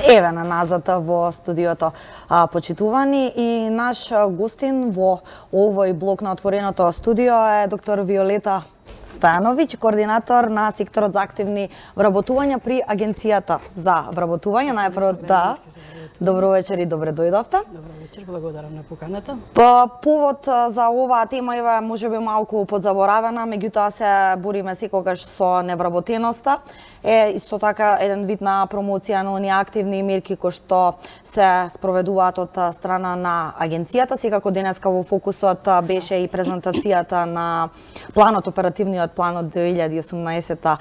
Еве на назад во студиото, почитувани, и наш гостин во овој блок на отвореното студио е доктор Виолета Стојановиќ, координатор на секторот за активни вработувања при Агенцијата за вработување. Најпрво добро вечер и добре дојдовте. Добро вечер, благодарам на поканата. Повод за оваа тема е можеби малку подзаборавена, меѓутоа се бориме секогаш со невработеноста. Е исто така еден вид на промоција на оние активни мерки кои што се спроведуваат од страна на агенцијата. Секако денеска во фокусот беше и презентацијата на планот, оперативниот план од 2018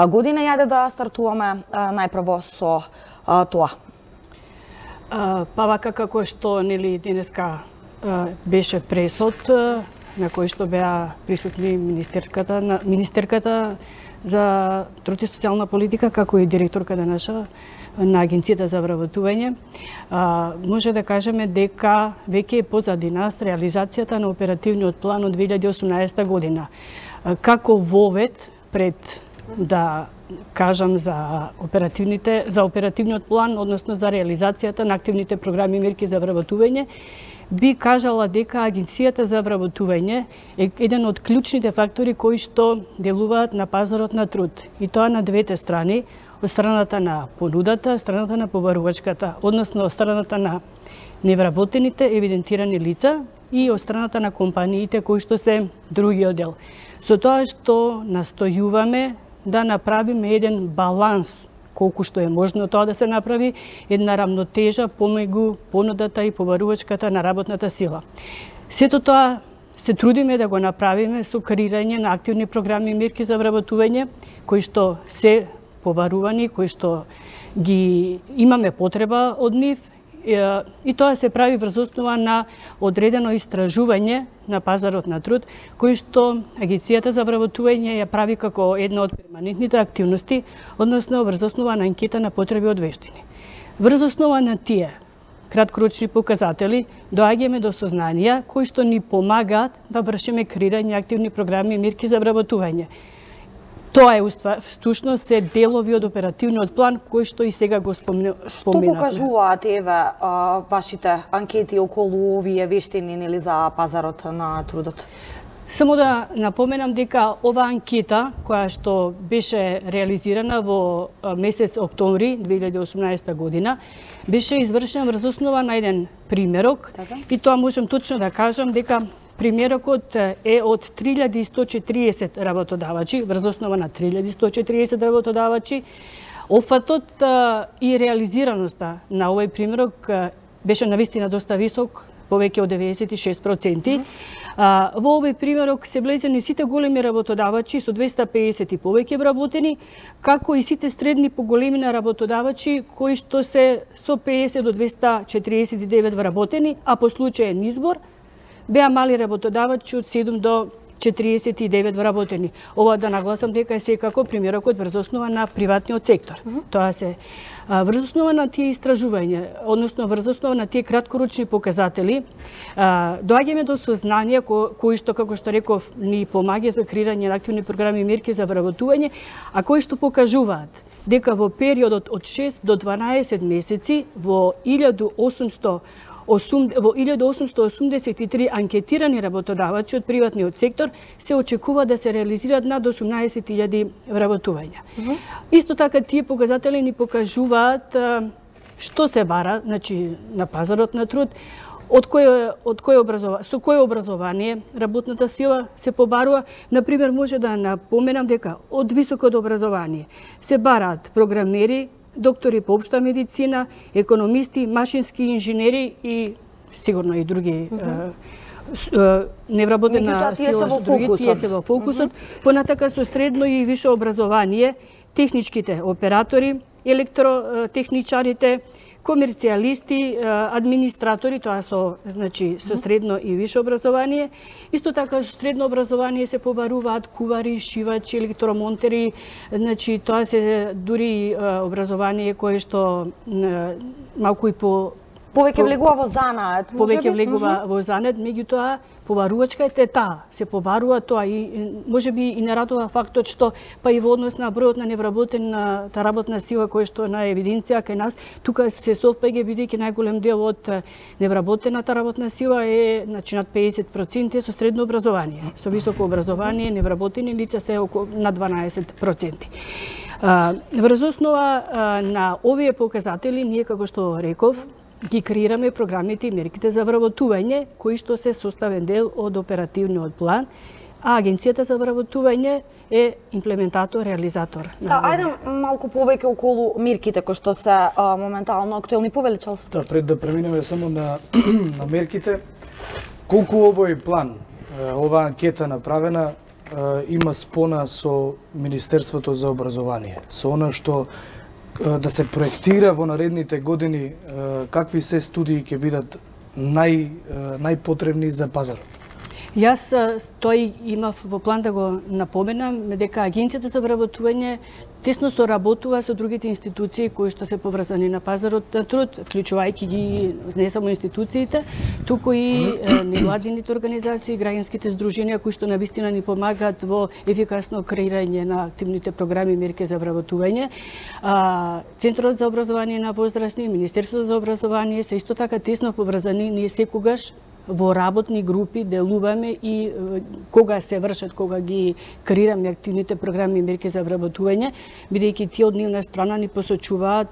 година. Јаде да стартуваме најпрво со тоа. Па вака како што денеска беше пресод на кој што беа присутни министерката за труд и социјална политика, како и директорката наша на Агенцијата за вработување, може да кажеме дека веќе е позади нас реализацијата на оперативниот план од 2018 година. Како вовед пред да кажам за оперативниот план, односно за реализацијата на активните програми и мерки за вработување, би кажала дека Агенцијата за вработување е еден од клучните фактори кои што делуваат на пазарот на труд. И тоа на двете страни, од страната на понудата, страната на побарувачката, односно од страната на невработените евидентирани лица и од страната на компаниите кои што се другиот дел. Со тоа што настојуваме да направиме еден баланс, колку што е можно тоа да се направи, една рамнотежа помеѓу понудата и побарувачката на работната сила. Сето тоа се трудиме да го направиме со креирање на активни програми и мерки за вработување, кои што се побарувани, кои што ги имаме потреба од нив, и тоа се прави врз основа на одредено истражување на пазарот на труд, кој што Агенцијата за вработување ја прави како една од перманентните активности, односно врз основа на анкета на потреби од вештини. Врз основа на тие краткорочни показатели доаѓаме до сознанија кои што ни помагаат да вршиме креирање активни програми и мерки за вработување. Тоа е встушност се делови од оперативниот план кој што и сега го споменавме. Што покажуваат вашите анкети околу овие вештини за пазарот на трудот? Само да напоменам дека ова анкета која што беше реализирана во месец октомври 2018 година беше извршена врз основа на еден примерок, и тоа можам точно да кажам дека примерокот е од 3140 работодавачи, врз основа на 3140 работодавачи. Офатот и реализираноста на овој примерок беше навистина доста висок, повеќе од 96%. Во овој примерок се влезени сите големи работодавачи со 250 и повеќе вработени, како и сите средни по големина работодавачи кои што се со 50 до 249 вработени, а по случаен избор беа мали работодавачи од 7 до 49 вработени. Ова да нагласам дека е секако примерокот врз основа на приватниот сектор. Тоа се врз основа на тие истражувања, односно врз основа на тие краткорочни показатели, доаѓаме до сознанија кои што, како што реков, ни помага за креирање на активни програми и мерки за вработување, а кои што покажуваат дека во периодот од 6 до 12 месеци во 1883 анкетирани работодавачи од приватниот сектор се очекува да се реализираат над 18.000 вработувања. Исто така тие показатели ни покажуваат што се бара, значи на пазарот на труд, со кој образование работната сила се побарува. Например, може да напоменам дека од високото образование се бараат програмери, доктори по општа медицина, економисти, машински инженери и сигурно и други невработена сила со други, тие се во фокусот. Понатака со средно и висше образование, техничките оператори, електротехничарите, комерцијалисти, администратори, тоа со средно и висше образование. Исто така со средно образование се побаруваат кувари, шивачи, електромонтери, тоа се дури образование кое што малку и Повеќе влегува во занаат, повеќе влегува во занаат, меѓутоа побарувачката е таа, се побарува тоа и можеби и не радува фактот што па и во однос на бројот на невработената работна сила кој што на евиденција кај нас, тука се совпаѓа бидејќи најголем дел од невработената работна сила е значи над 50% со средно образование, со високо образование, невработени лица се околу на 12%. Врз основа на овие показатели ние како што реков ги креираме програмите и мерките за вработување, кои што се составен дел од оперативниот план, а Агенцијата за вработување е имплементатор, реализатор. Ајде малку повеќе околу мерките кои што се моментално актуелни, повеличалство. Да, пред да преминеме само на мерките, колку овој план, оваа анкета направена, има спона со Министерството за образование, со она што да се проектира во наредните години, какви се студии ќе бидат најпотребни за пазарот? Јас тој имав во план да го напоменам дека Агенцијата за вработување тесно соработува со другите институции кои што се поврзани на пазарот на труд, вклучувајќи ги не само институциите, туку и невладините организации, граѓанските здруженија кои што навистина ни помагаат во ефикасно креирање на активните програми и мерки за вработување. Центарот за образование на возрастни, Министерството за образование се исто така тесно поврзани, ние секогаш во работни групи делуваме и кога се вршат, кога ги креираме активните програми и мерки за вработување, бидејќи тие од нивна страна ни посочуваат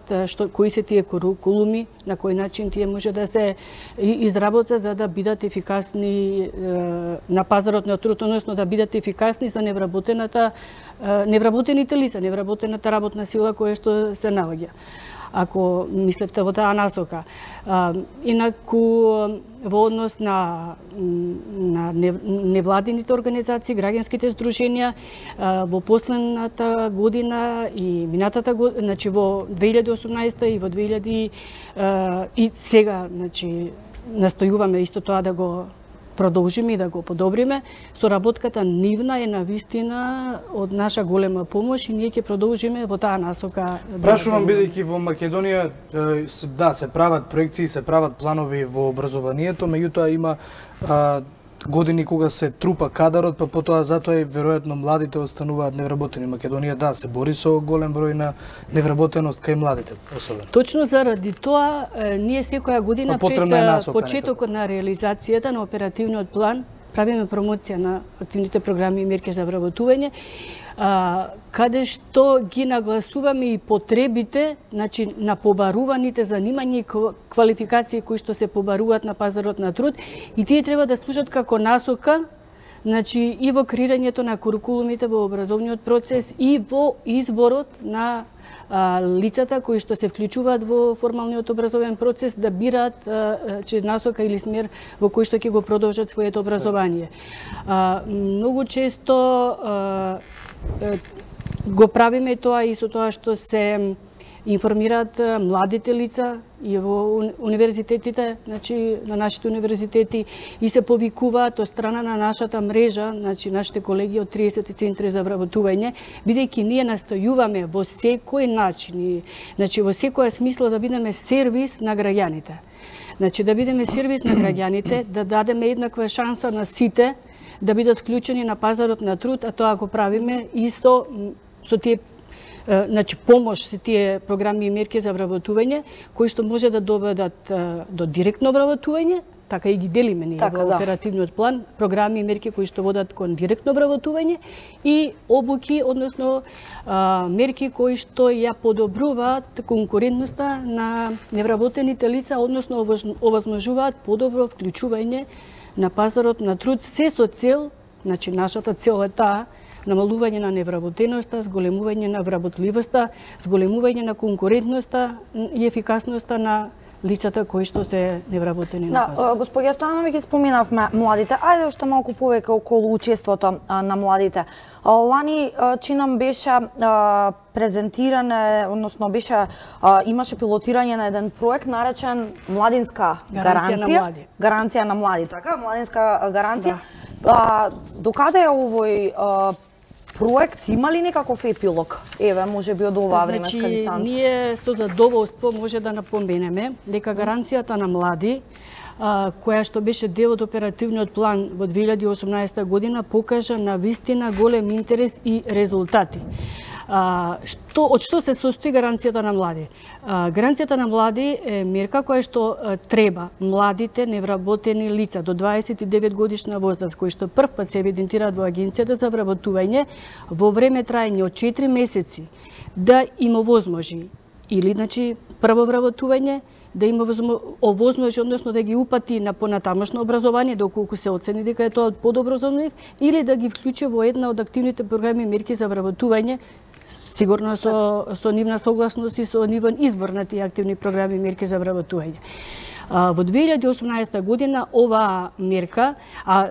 кои се тие курикулуми, на кој начин тие може да се изработат за да бидат ефикасни на пазарот на труд, односно да бидат ефикасни за невработените лица, невработената работна сила која што се наоѓа. Ако мислевте во таа насока. Инаку во однос на невладините организации, граѓанските здруженија, во последната година и минатата година, значи во 2018 и во 2000 и сега, значи настојуваме исто тоа да го продолжиме и да го подобриме. Соработката нивна е навистина од наша голема помош и ние ќе продолжиме во таа насока. Прашувам бидејќи во Македонија да се прават проекции, се прават планови во образованието, меѓутоа има години кога се трупа кадарот, па потоа затоа и веројатно младите остануваат невработени. Македонија да се бори со голем број на невработеност кај младите особено. Точно заради тоа ние секоја година пред почетокот на реализацијата на оперативниот план правиме промоција на активните програми и мерки за вработување, каде што ги нагласуваме и потребите, значи на побаруваните занимања и квалификации кои што се побаруваат на пазарот на труд и тие треба да служат како насока, значи и во креирањето на курикулумите во образовниот процес и во изборот на лицата кои што се вклучуваат во формалниот образовен процес да бираат насока или смер во кој што ќе го продолжат своето образование. Многу често го правиме тоа и со тоа што се информираат младите лица и во универзитетите, значи на нашите универзитети и се повикуваат од страна на нашата мрежа, значи нашите колеги од 30 центри за вработување, бидејќи ние настојуваме во секој начин, значи во секоја смисла да бидеме сервис на граѓаните. Значи да бидеме сервис на граѓаните, да дадеме еднаква шанса на сите да бидат вклучени на пазарот на труд, а тоа го правиме и со тие значи помош се тие програми и мерки за вработување кои што може да доведат до директно вработување, така и ги делиме ние во оперативниот план, програми и мерки кои што водат кон директно вработување и обуки, односно мерки кои што ја подобруваат конкурентноста на невработените лица, односно овозможуваат подобро вклучување на пазарот на труд, се со цел, значи нашата цел е таа, намалување на невработеноста, зголемување на вработливоста, зголемување на конкурентноста и ефикасноста на лицата кои што се невработени на пазарот. Господја Стојанови ги споминавме младите. Ајде уште малку повеќе околу учеството на младите. Лани чинам беше презентиране, односно беше имаше пилотирање на еден проект наречен Младинска гаранција. Гаранција на млади, така? Младинска гаранција. Докаде е овој проект има ли некаков епилог? Еве, можеби од оваа временска дистанца. Ние со задоволство може да напоменеме дека гаранцијата на млади, која што беше дел од оперативниот план во 2018 година, покажа на вистина голем интерес и резултати. Од што се состои гаранцијата на млади? Гаранцијата на млади е мерка која што треба младите невработени лица до 29 годишна возраст, кои што прв пат се евидентираат во Агенцијата за вработување во време траење од 4 месеци да им овозможи или значи прво вработување, да има овозможи, односно да ги упати на понатамошно образование, доколку се оцени дека е тоа подобро за нив, или да ги вклучи во една од активните програми и мерки за вработување, сигурно со нивна согласност и со нивен избор на тие активни програми и мерки за вработување. Во 2018 година оваа мерка,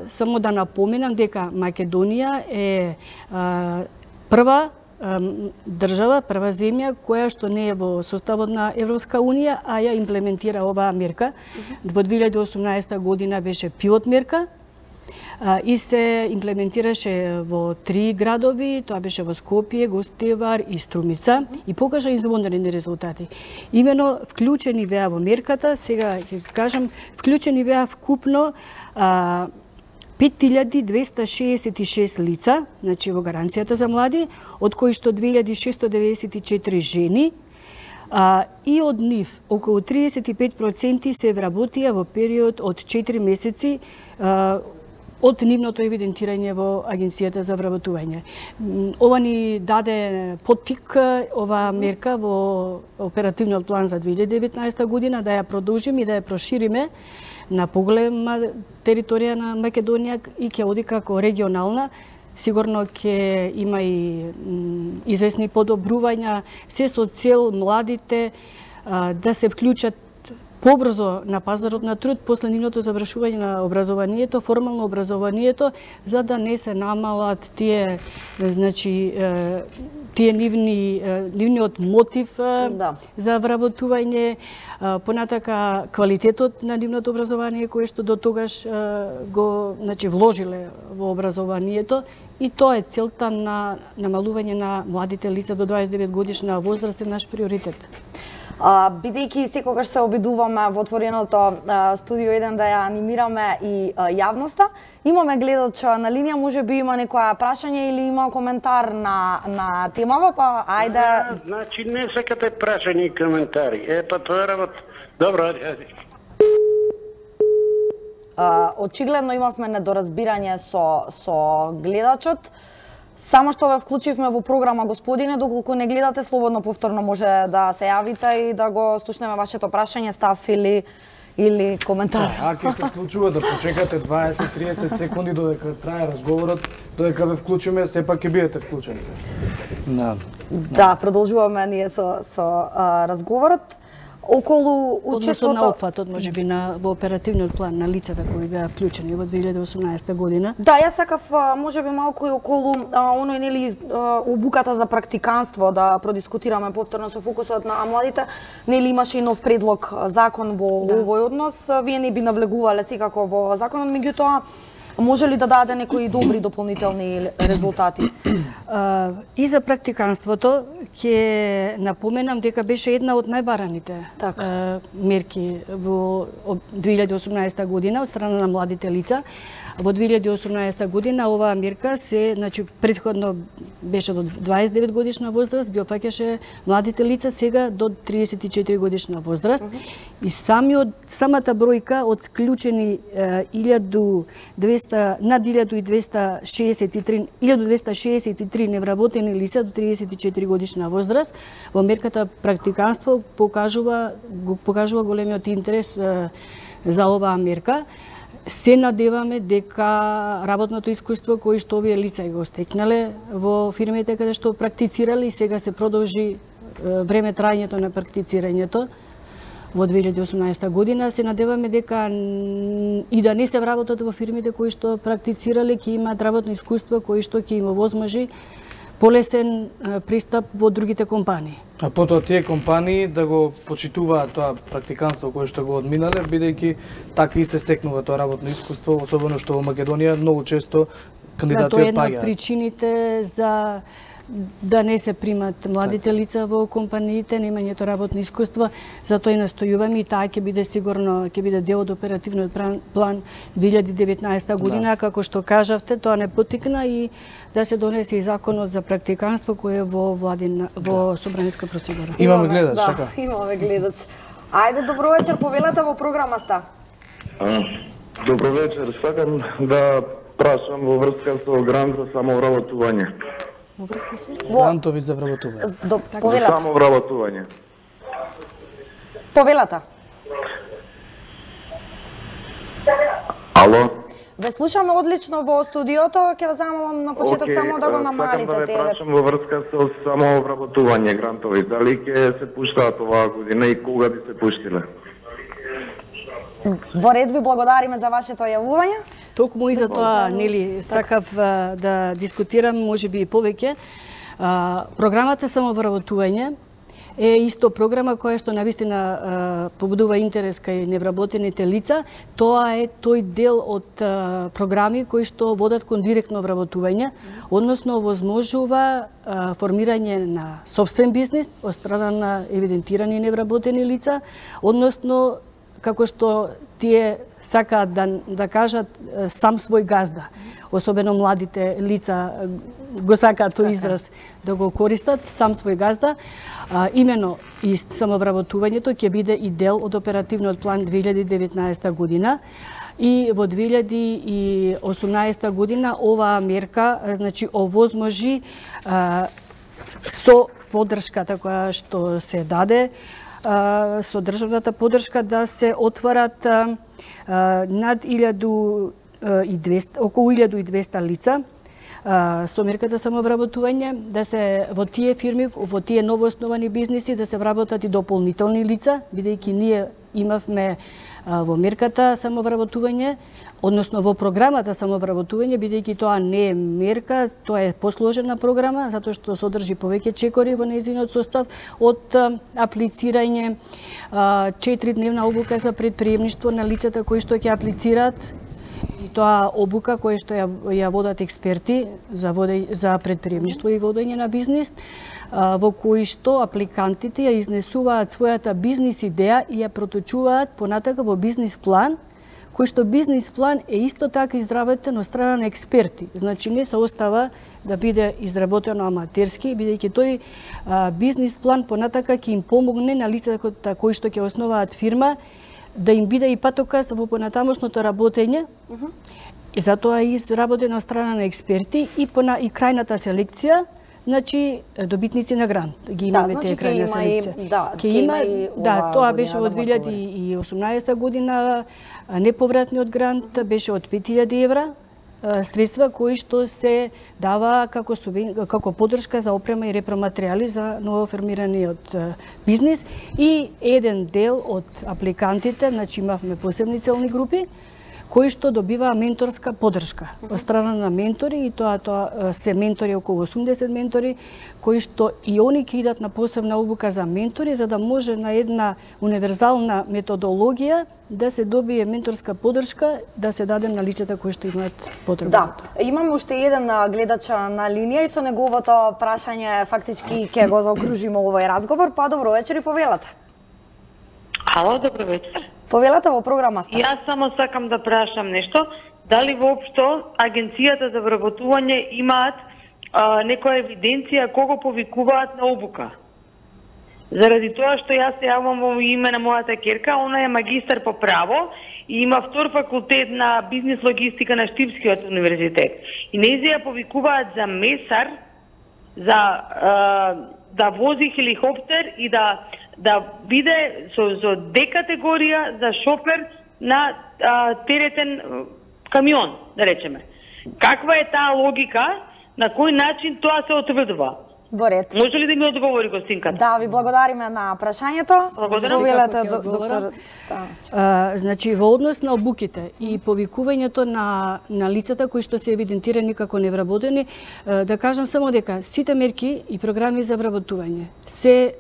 само да напоменам дека Македонија е прва држава, прва земја која што не е во составот на Европска унија, а ја имплементира оваа мерка. Во 2018 година беше пилот мерка и се имплементираше во 3 градови, тоа беше во Скопје, Гостивар и Струмица, и покажа извонредни резултати. Имено вклучени беа во мерката, сега ќе кажам, вклучени беа вкупно 5266 лица, значи во гаранцијата за млади, од кои што 2694 жени, и од нив околу 35% се вработија во период од 4 месеци од нивното евидентирање во Агенцијата за вработување. Ова ни даде поттик, оваа мерка во оперативниот план за 2019 година, да ја продолжиме и да ја прошириме на поголема територија на Македонија и ќе оди како регионална. Сигурно ќе има и известни подобрувања, се со цел младите да се вклучат побрзо на пазарот на труд после нивното завршување на образованието, формално образованието, за да не се намалат тие, значи, тие нивниот мотив за вработување, понатака квалитетот на нивното образование кое што до тогаш го, значи, вложиле во образованието, и тоа е целта на намалување на младите лица до 29 годишна возраст е наш приоритет. Бидејќи секогаш се обидуваме во отвореното студио 1 да ја анимираме и јавноста, имаме гледач на линија, можеби има некоја прашање или има коментар на темава, па ајде. Значи не сакате прашање и коментари. Па тоа работа. Добро, ајде. Очигледно имавме недоразбирање со гледачот. Само што ве вклучивме во програма, господине, доколку не гледате, слободно повторно може да се јавите и да го слушнеме вашето прашање, став или коментар. Ако се случува да почекате 20-30 секунди додека трае разговорот, додека ве вклучиме, сепак ќе бидете вклучени. Да, продолжуваме ние со разговорот. Околу учеството на опфатот, можеби во оперативниот план на лицата кои беа вклучени во 2018 година. Да, јас сакав можеби малку и околу оној, нели, обуката за практиканство да продискутираме повторно со фокусот на младите. Нели имаше и нов предлог закон во овој однос. Вие не би навлегувале секако во законот, меѓутоа може ли да даде некои добри дополнителни резултати? И за практиканството ќе напоменам дека беше една од најбараните мерки во 2018 година од страна на младите лица. Во 2018 година оваа мерка се, значи, претходно беше до 29 годишна возраст, ги опаќаше младите лица, сега до 34 годишна возраст. И самата бројка од склучени 1263 невработени лица до 34 годишна возраст во мерката практиканство покажува големиот интерес за оваа мерка. Се надеваме дека работното искуство кои што овие лица го стекнале во фирмите каде што практицирале и сега се продолжи време траењето на практицирањето во 2018 година, се надеваме дека и да не се вработат во фирмите кои што практицирале, ќе имаат работно искуство кои што ќе им овозможи полесен пристап во другите компании. А потоа тие компании да го почитуваат тоа практиканство кое што го одминале, бидејќи така и се стекнува тоа работно искуство, особено што во Македонија многу често кандидати тоа е една од отпаѓаат. причините за да не се примат младите лица во компаниите, немањето работно искуство, затоа и настојуваме и таа ќе биде сигурно ќе биде дел од оперативниот план 2019 година, како што кажавте, тоа не потикна и да се донесе и законот за практиканство кој е во во собраниска процедура. Имаме гледач, да, така? Имаме гледач. Ајде, добро вечер, повелете во програмата. Добро вечер, сакам да прашам во врска со грант за самовработување. Во врска со Грантови за вработување. Повелете. Самовработување. Повелете. Ало? Ве слушаме одлично во студиото, ќе ве замолам на почеток само да го намалите сакам да ве тебе. прашам во врска со самовработување грантови, дали ќе се пуштаат оваа година и кога би се пуштиле? Во ред ви благодариме за вашето јавување. Токму и за тоа, нели, сакав да дискутирам, можеби и повеќе. Програмата самовработување е исто програма која што навистина побудува интерес кај невработените лица. Тоа е тој дел од програми кои што водат кон директно вработување, односно овозможува формирање на собствен бизнис од страна на евидентирани невработени лица, односно како што тие сакаат да кажат сам свој газда. Особено младите лица го сакаат тој израз да го користат, сам свој газда. Имено и самовработувањето ќе биде и дел од оперативниот план 2019 година. И во 2018 година оваа мерка, значи, овозможи со подршката која што се даде, со државната подршка да се отварат над 1200, околу 1200 лица со мерката самовработување, да се во тие фирми, во тие новоосновани бизниси да се вработат и дополнителни лица, бидејќи ние имавме во мерката самовработување, односно во програмата самовработување, бидејќи тоа не е мерка, тоа е посложена програма, затоа што содржи повеќе чекори во нејзиниот состав, од аплицирање, 4-дневна обука за предприемништво на лицата кои што ќе аплицираат, и тоа обука која што ја водат експерти за предприемништво и водење на бизнис, во кои што апликантите ја изнесуваат својата бизнис идеја и ја проточуваат понатака во бизнис план, кој што бизнис план е исто така изработен од страна на експерти. Значи не се остава да биде изработено аматерски, бидејќи тој бизнис план понатака ќе им помогне на лицата кои што ќе основаат фирма да им биде и патоказ во понатамошното работење. И затоа е изработено од страна на експерти и крајната селекција, значи добитници на грант. Ги имаме тие крајна селекција. Ќе има и тоа беше од 2018 година, неповратниот грант беше од 5000 евра, средства кои што се дава како поддршка за опрема и репроматеријали за новоформираниот бизнис, и еден дел од апликантите, значи имавме посебни целни групи, кои што добиваа менторска поддршка од страна на ментори, и тоа се ментори, околу 80 ментори, кои што и они ќе идат на посебна обука за ментори, за да може на една универзална методологија да се добие менторска поддршка, да се даде на лицата кои што имаат потреба. Да, имаме уште еден гледач на линија и со неговото прашање фактички ќе го заокружиме овој разговор. Па добро вечер и повелате. Ало, добро вечер. Повелате во програмата. Јас само сакам да прашам нешто. Дали воопшто Агенцијата за вработување имаат некоја евиденција кого повикуваат на обука? Заради тоа што јас се јавам во име на мојата ќерка, она е магистар по право и има втор факултет на бизнис логистика на Штипскиот универзитет. И нејзе ја повикуваат за месар, за да вози хеликоптер и да биде со Д категорија за шофер на теретен камион, да речеме. Каква е таа логика, на кој начин тоа се отврдува? Во ред. Може ли да ми одговори гостинката? Да, ви благодариме на прашањето. Благодарам. Повелете, Како ќе одговорам? доктор. Значи, во однос на обуките и повикувањето на лицата кои што се евидентирани како невработени, да кажам само дека сите мерки и програми за вработување се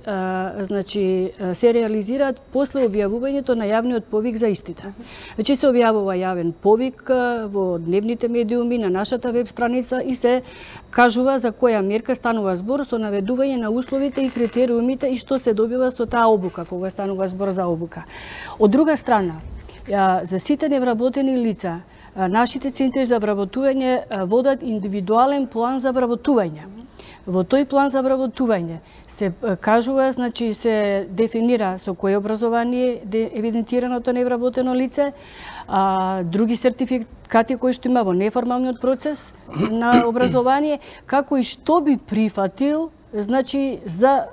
се реализираат после објавувањето на јавниот повик за истите. Значи се објавува јавен повик во дневните медиуми, на нашата веб страница и се кажува за која мерка станува збор со наведување на условите и критериумите и што се добива со таа обука, кога станува збор за обука. Од друга страна, за сите невработени лица, нашите центри за вработување водат индивидуален план за вработување. Во тој план за вработување се кажува, значи се дефинира со кое образование евидентираното невработено лице, други сертификати кои што има во неформалниот процес на образование, како и што би прифатил, значи за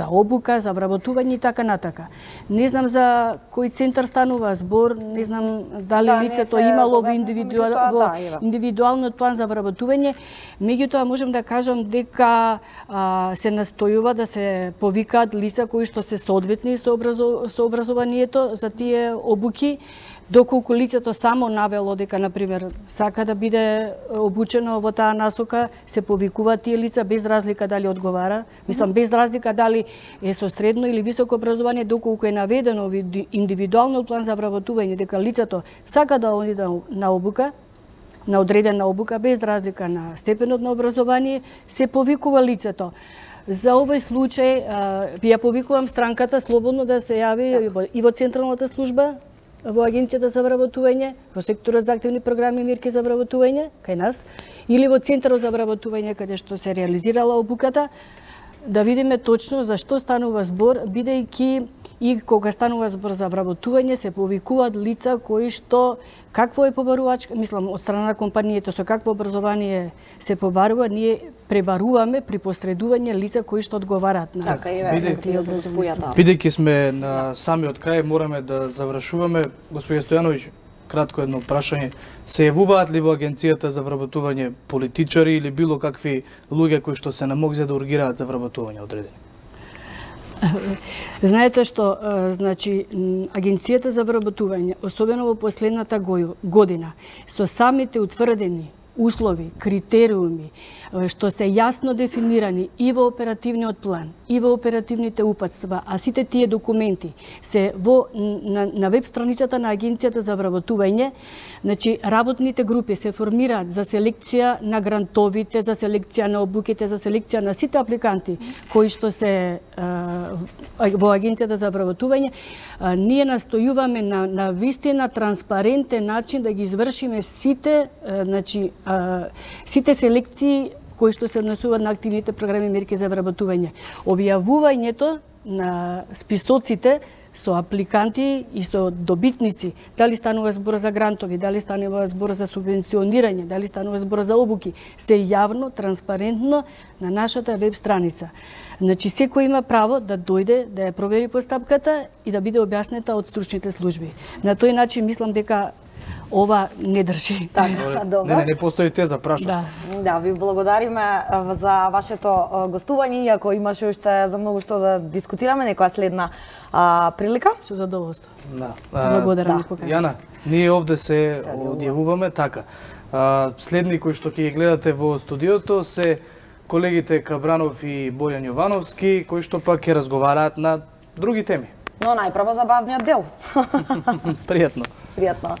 обука, за вработување и така натака. Не знам за кој центар станува збор, не знам дали лицето имало во индивидуалниот план за вработување, меѓутоа можам да кажам дека се настојува да се повикаат лица кои што се соодветни со образованието за тие обуки, доколку лицето само навело дека, например, сака да биде обучено во таа насока, се повикуваат тие лица без разлика дали одговара, мислам без разлика дали е со средно или високо образование, доколку е наведено во индивидуално план за вработување дека лицето сака да оди на обука, на одредена обука без разлика на степенот на образование, се повикува лицето. За овој случај ја повикувам странката слободно да се јави и во централната служба, во Агенцијата за вработување, во секторот за активни програми и мерки за вработување, кај нас, или во Центарот за вработување, каде што се реализирала обуката, да видиме точно за што станува збор, бидејќи и кога станува збор за вработување, се повикуваат лица кои што, какво е побарувачка, мислам, од страна на компанијата, со какво образование се побарува, ние пребаруваме при посредување лица кои што одговараат на Бидејќи сме на самиот крај, мораме да завршуваме. Господин Стојановиќ, кратко едно прашање. Се јавуваат ли во Агенцијата за вработување политичари или било какви луѓе кои што се намогзе да ургираат за вработување одредени? Знаете што, значи, Агенцијата за вработување, особено во последната година, со самите утврдени услови, критериуми, што се јасно дефинирани и во оперативниот план, и во оперативните упатства, а сите тие документи се на веб страницата на Агенцијата за вработување, значи работните групи се формираат за селекција на грантовите, за селекција на обуките, за селекција на сите апликанти кои што се во Агенцијата за вработување. Ние настојуваме на вистина транспарентен начин да ги извршиме сите, значи, сите селекции кои што се однесуваат на активните програми мерки за вработување. Објавувањето на списоците со апликанти и со добитници, дали станува збор за грантови, дали станува збор за субвенционирање, дали станува збор за обуки, се јавно, транспарентно на нашата веб страница. Значи, секој има право да дојде, да ја провери постапката и да биде објаснета од стручните служби. На тој начин мислам дека ова не држи. Така, добро. Не постои теза, прашам се. Да, ви благодариме за вашето гостување, иако имаше уште за многу што да дискутираме, некоја следна прилика. Со задоволство. Да. Благодарам на поканата. Јана, ние овде се одјавуваме така. Следни кои што ќе ги гледате во студиото се колегите Кабранов и Бојан Јовановски, кои што пак ќе разговараат на други теми. Но најпрво забавниот дел. Пријатно. Пријатно.